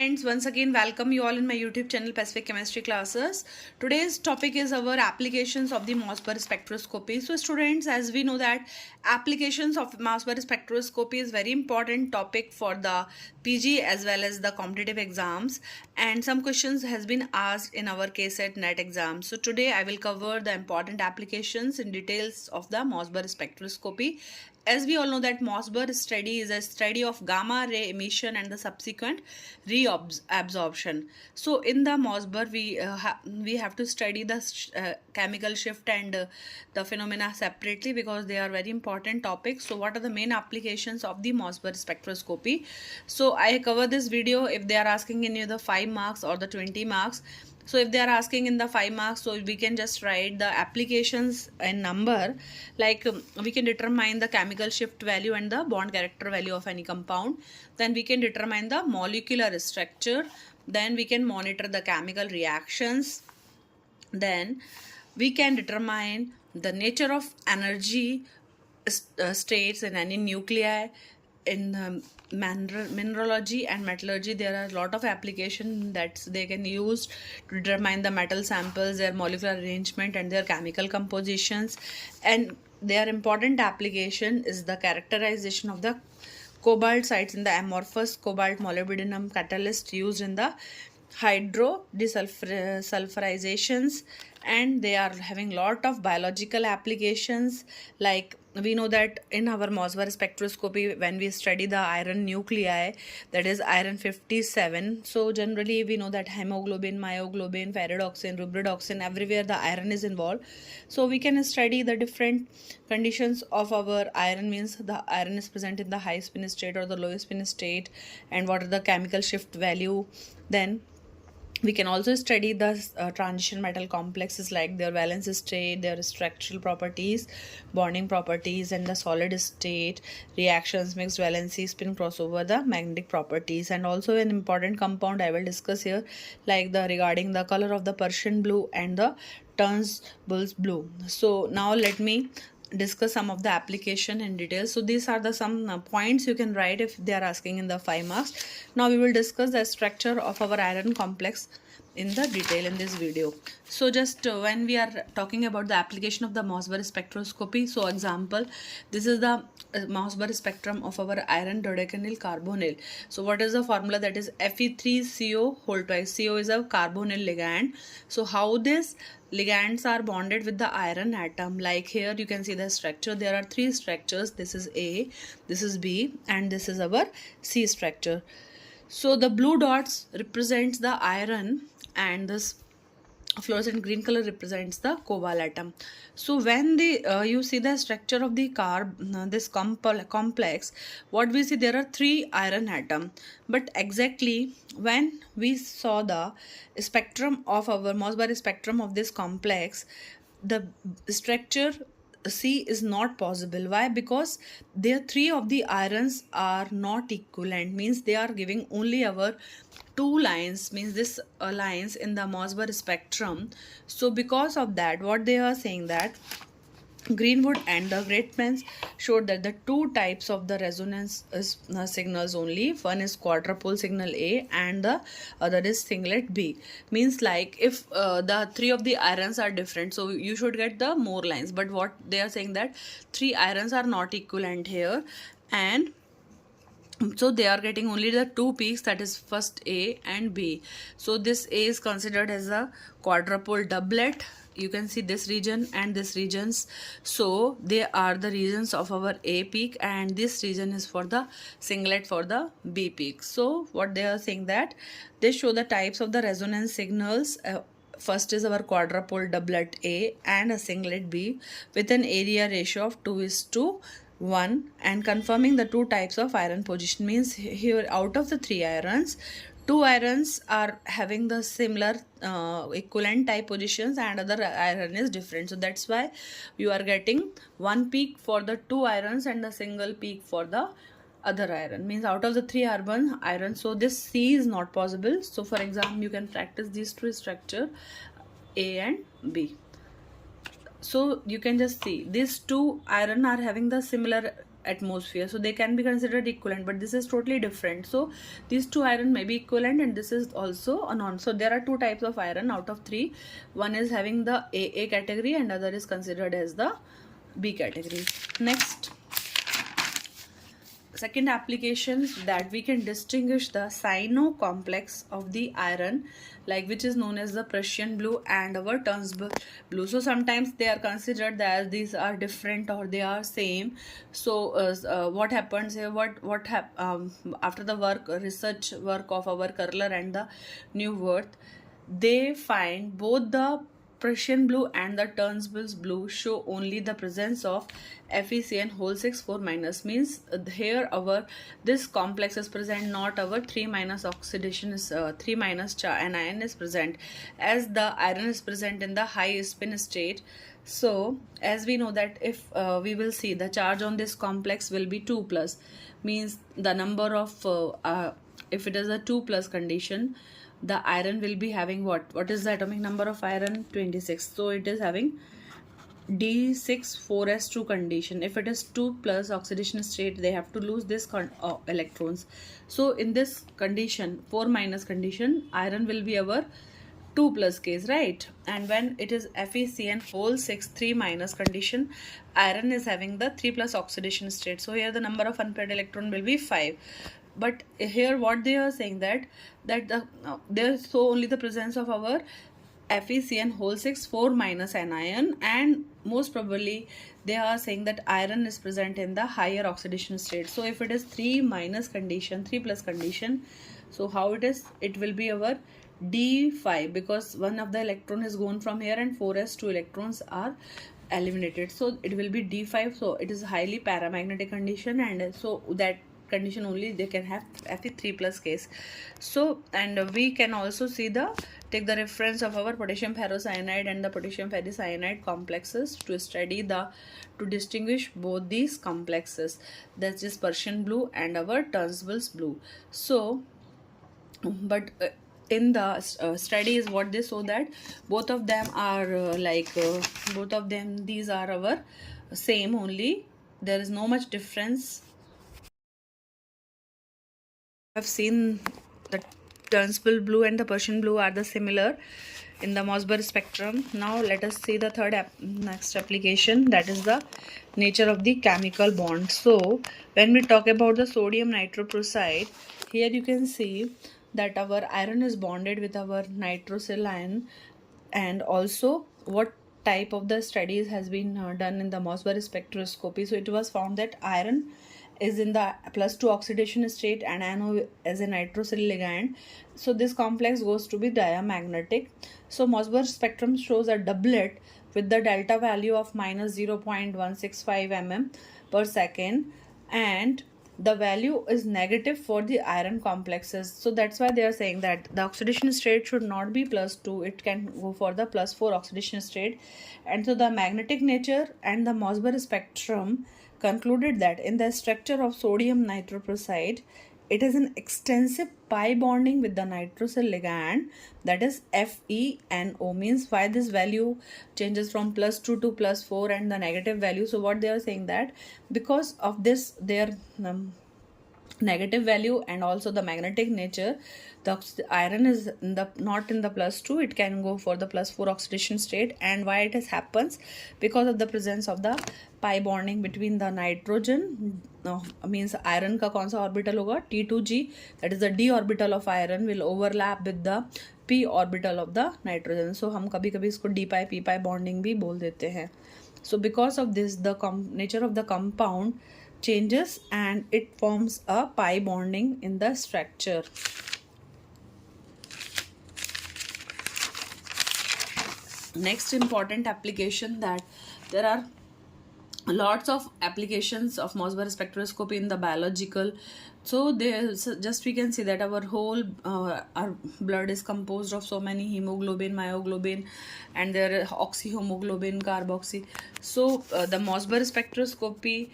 Friends, once again welcome you all in my YouTube channel Pacific Chemistry classes. Today's topic is our applications of the Mossbauer spectroscopy. So students, as we know that applications of Mossbauer spectroscopy is very important topic for the PG as well as the competitive exams, and some questions has been asked in our KSET net exam. So today I will cover the important applications in details of the Mossbauer spectroscopy. As we all know that Mossbauer study is a study of gamma ray emission and the subsequent reabsorption. So in the Mossbauer we have to study the chemical shift and the phenomena separately because they are very important topics. So what are the main applications of the Mossbauer spectroscopy? So I cover this video if they are asking in either 5 marks or the 20 marks. So if they are asking in the 5 marks, so we can just write the applications and number, like we can determine the chemical shift value and the bond character value of any compound. Then we can determine the molecular structure. Then we can monitor the chemical reactions. Then we can determine the nature of energy states in any nuclei. In mineralogy and metallurgy, there are a lot of application that they can use to determine the metal samples, their molecular arrangement and their chemical compositions. And their important application is the characterization of the cobalt sites in the amorphous cobalt molybdenum catalyst used in the hydro desulfurizations, and they are having lot of biological applications. Like we know that in our Mossbauer spectroscopy, when we study the iron nuclei, that is iron 57, so generally we know that hemoglobin, myoglobin, ferredoxin, rubridoxin, everywhere the iron is involved. So we can study the different conditions of our iron, means the iron is present in the high spin state or the low spin state, and what are the chemical shift value. Then we can also study the transition metal complexes, like their valence state, their structural properties, bonding properties, and the solid state, reactions, mixed valency, spin crossover, the magnetic properties. And also an important compound I will discuss here, like the regarding the color of the Persian blue and the Turnbull's blue. So now let me discuss some of the application in detail. So these are the some points you can write if they are asking in the 5 marks. Now we will discuss the structure of our iron complex in the detail in this video. So just when we are talking about the application of the Mossbauer spectroscopy, so example, this is the Mossbauer spectrum of our iron dodecanyl carbonyl. So what is the formula? That is Fe3CO whole twice. CO is a carbonyl ligand. So how this ligands are bonded with the iron atom, like here you can see the structure. There are 3 structures. This is A, this is B, and this is our C structure. So the blue dots represents the iron and this fluorescent green color represents the cobalt atom. So when you see the structure of the this complex, what we see, there are 3 iron atom. But exactly when we saw the spectrum of our Mossbauer spectrum of this complex, the structure C is not possible. Why? Because there 3 of the irons are not equivalent, means they are giving only our 2 lines, means this lines in the Mossbauer spectrum. So because of that, what they are saying that Greenwood and the Greatmans showed that the 2 types of the resonance signals only. One is quadrupole signal A and the other is singlet B. Means like if the 3 of the irons are different, so you should get the more lines. But what they are saying that 3 irons are not equivalent here, and so they are getting only the 2 peaks, that is first A and B. So this A is considered as a quadrupole doublet. You can see this region and this regions. So they are the regions of our A peak, and this region is for the singlet for the B peak. So what they are saying that they show the types of the resonance signals. First is our quadrupole doublet A and a singlet B with an area ratio of 2:1, and confirming the 2 types of iron position. Means here out of the 3 irons, 2 irons are having the similar equivalent type positions and other iron is different. So that's why you are getting 1 peak for the 2 irons and the single peak for the other iron. Means out of the 3 irons, so this C is not possible. So for example, you can practice these 2 structure A and B. So you can just see these 2 iron are having the similar atmosphere, so they can be considered equivalent, but this is totally different. So these two iron may be equivalent, and this is also a non. So there are two types of iron out of three. One is having the AA category and other is considered as the B category. Next, second applications that we can distinguish the cyano complex of the iron, like which is known as the Prussian blue and our Turnbull blue. So sometimes they are considered that these are different or they are same. So what happens here, after the research work of our Curler and the New Worth, they find both the Prussian blue and the Turnbull blue show only the presence of FeCN whole 6 4 minus, means here our this complex is present, not our 3 minus oxidation is 3 minus anion is present, as the iron is present in the high spin state. So as we know that if we will see the charge on this complex will be 2 plus, means the number of if it is a 2 plus condition, the iron will be having what is the atomic number of iron? 26. So it is having D6 4s2 condition. If it is 2 plus oxidation state, they have to lose this electrons. So in this condition, 4 minus condition, iron will be our 2 plus case, right? And when it is FeCN whole 6 3 minus condition, iron is having the 3 plus oxidation state. So here the number of unpaired electron will be 5. But here what they are saying that there show only the presence of our FeCN whole 6 4 minus anion, and most probably they are saying that iron is present in the higher oxidation state. So if it is 3 minus condition, 3 plus condition, so how it is? It will be our D5, because one of the electron is gone from here and 4s2 electrons are eliminated. So it will be D5. So it is highly paramagnetic condition, and so that condition only they can have Fe3 plus case. So and we can also see take the reference of our potassium ferrocyanide and the potassium ferricyanide complexes to to distinguish both these complexes, that is Prussian blue and our Turnbull blue. So but in the studies what they show that both of them are both of them, these are our same only, there is no much difference. I've seen the Turnbull blue and the Prussian blue are the similar in the Mossbauer spectrum. Now let us see the next application, that is the nature of the chemical bond. So when we talk about the sodium nitroprusside, here you can see that our iron is bonded with our nitrosyl ion, and also what type of the studies has been done in the Mossbauer spectroscopy. So it was found that iron is in the +2 oxidation state and NO as a nitrosyl ligand. So this complex goes to be diamagnetic. So Mossbauer spectrum shows a doublet with the delta value of -0.165 mm per second, and the value is negative for the iron complexes. So that's why they are saying that the oxidation state should not be +2, it can go for the +4 oxidation state. And so the magnetic nature and the Mossbauer spectrum concluded that in the structure of sodium nitroprusside, it is an extensive pi bonding with the nitrosyl ligand, that is FeNO. Means why this value changes from +2 to +4 and the negative value. So what they are saying that because of this their negative value and also the magnetic nature, the iron is not in the +2, it can go for the +4 oxidation state. And why it happens? Because of the presence of the pi bonding between the nitrogen, means iron का कौन सा orbital होगा? T2G, that is the d orbital of iron will overlap with the p orbital of the nitrogen. So हम कभी कभी इसको d pi p pi bonding भी बोल देते हैं. So because of this the nature of the compound changes and it forms a pi bonding in the structure. Next important application, that there are lots of applications of Mossbauer spectroscopy in the biological. So there's just we can see that our whole our blood is composed of so many hemoglobin, myoglobin, and there are oxyhemoglobin, carboxy. So the Mossbauer spectroscopy,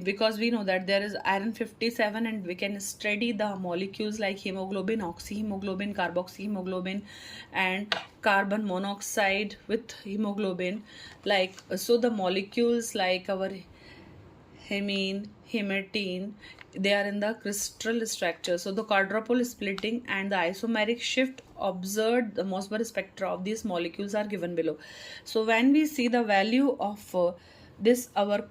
because we know that there is iron 57 and we can study the molecules like hemoglobin, oxyhemoglobin, carboxyhemoglobin, and carbon monoxide with hemoglobin, like so the molecules like our hemine, hematine, they are in the crystal structure. So the quadrupole splitting and the isomeric shift observed the Mossbauer spectra of these molecules are given below. So when we see the value of this our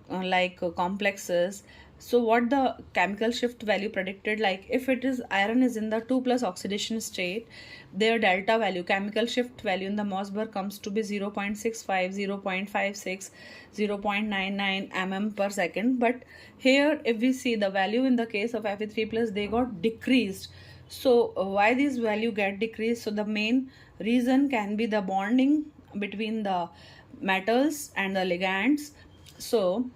complexes, so what the chemical shift value predicted, like if it is iron is in the 2 plus oxidation state, their delta value, chemical shift value in the Mossbauer comes to be 0.65, 0.56, 0.99 mm per second. But here if we see the value in the case of Fe3 plus, they got decreased. So why this value get decreased? So the main reason can be the bonding between the metals and the ligands. So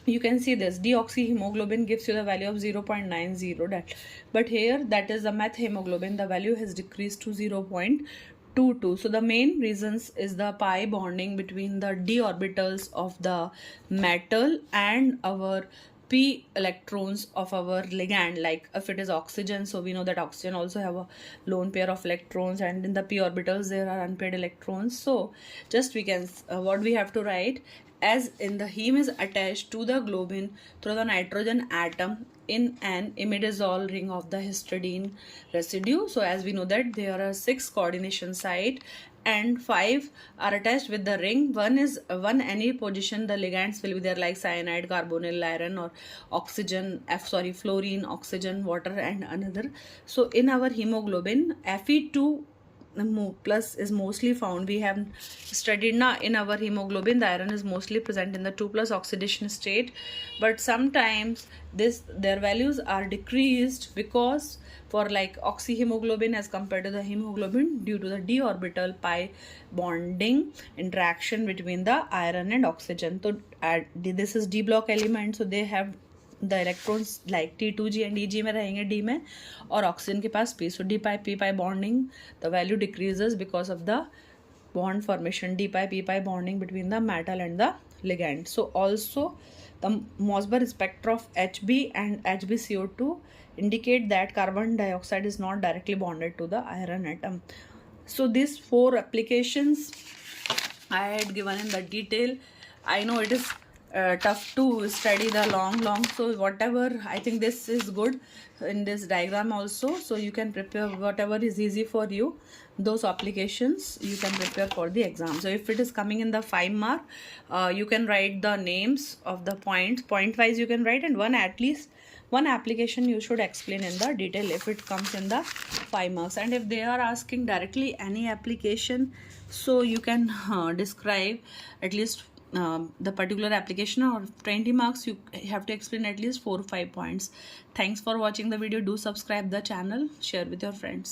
you can see this deoxyhemoglobin gives you the value of 0.90, that, but here that is the methemoglobin, the value has decreased to 0.22. So the main reasons is the pi bonding between the d orbitals of the metal and our p electrons of our ligand. Like if it is oxygen, so we know that oxygen also have a lone pair of electrons, and in the p orbitals there are unpaired electrons. So just we can what we have to write, as in the heme is attached to the globin through the nitrogen atom in an imidazole ring of the histidine residue. So as we know that there are 6 coordination site and 5 are attached with the ring. One any position the ligands will be there, like cyanide, carbonyl, iron, or oxygen, fluorine, oxygen, water, and another. So in our hemoglobin, Fe2 plus is mostly found. We have studied now in our hemoglobin, the iron is mostly present in the 2 plus oxidation state, but sometimes their values are decreased because for like oxyhemoglobin as compared to the hemoglobin, due to the d orbital pi bonding interaction between the iron and oxygen. So this is d block element, so they have the electrons like T2G and EG में रहेंगे D में, और oxygen के पास P. So D pi P pi bonding, the value decreases because of the bond formation, D pi P pi bonding between the metal and the ligand. So also the Mossbauer spectra of Hb and HbCO2 indicate that carbon dioxide is not directly bonded to the iron atom. So these 4 applications I had given in the detail. I know it is tough to study the long, so whatever, I think this is good in this diagram also, so you can prepare whatever is easy for you, those applications you can prepare for the exam. So if it is coming in the 5 mark, you can write the names of the point wise you can write, and at least one application you should explain in the detail if it comes in the 5 marks. And if they are asking directly any application, so you can describe at least the particular application, or 20 marks you have to explain at least 4 or 5 points. Thanks for watching the video. Do subscribe the channel, share with your friends.